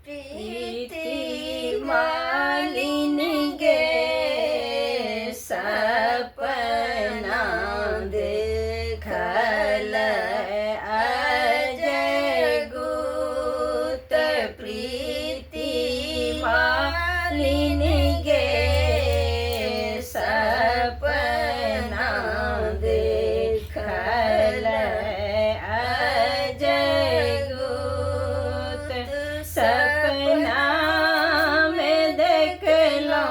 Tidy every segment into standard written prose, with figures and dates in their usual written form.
प्रीति मालिन गे सपना देखल अजय गुत प्रीति मालिन गे सपना देखल अजय गुत सपना में देखलो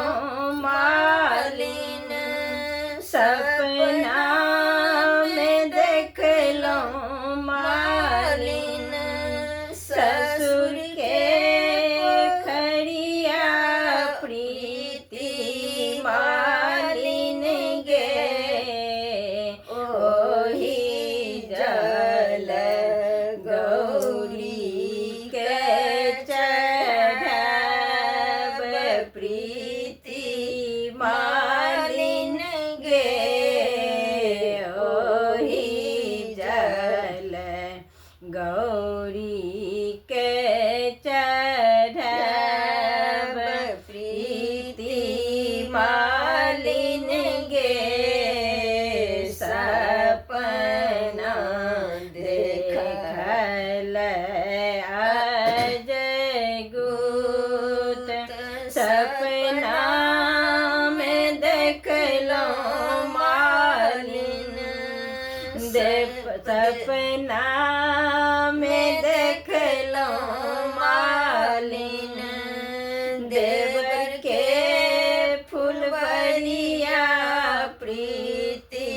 मालिन सपना में देखलो मालिन ससुर के खड़िया प्रीति मालिन गे ओही जल गौरी के चढ़ब प्रीति मालिन गे ओही जल गौरी के चढ़ब प्रीति मालिन गे सपना देखल अजय गुत सपना में देखलो मालिन सपना में देखलो मालिन देवर के फुलवरिया प्रीति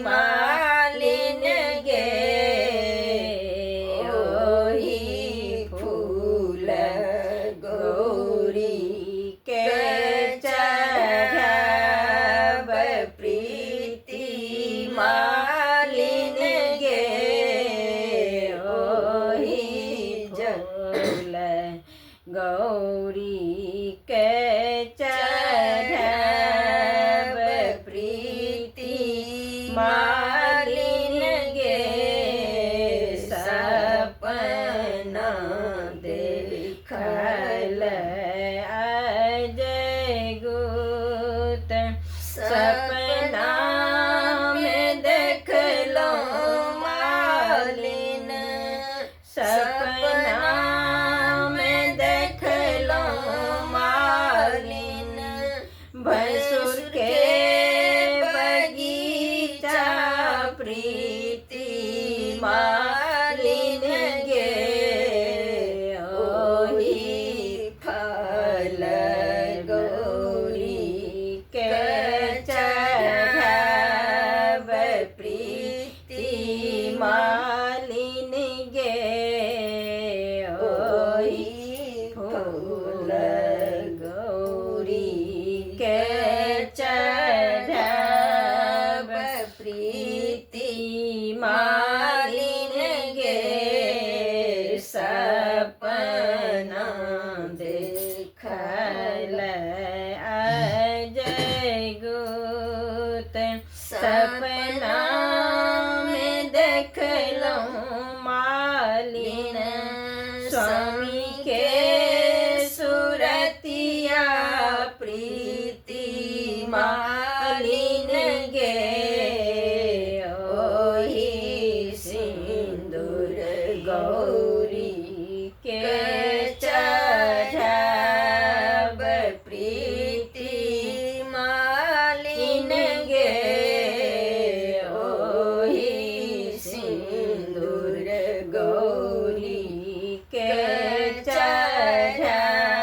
मालिन गे ओही फूल गौरी के चढ़ब प्रीति मालिन गे ओही फूल गौरी के चढ़ब प्रीति मालिन गे सपना देखल अजय गुत सपना में देखलो मालिन सपना में देखलो मालिन भैंसुर के बगीचा प्रीति मालिन गे ओही फल गौरी के चढ़ब प्रीति मालिन गे ओही फूल गौरी के चढ़ब प्रीति मालिन गे सपना देखल अजय गुत सपना में देखलो मालिन स्वामी के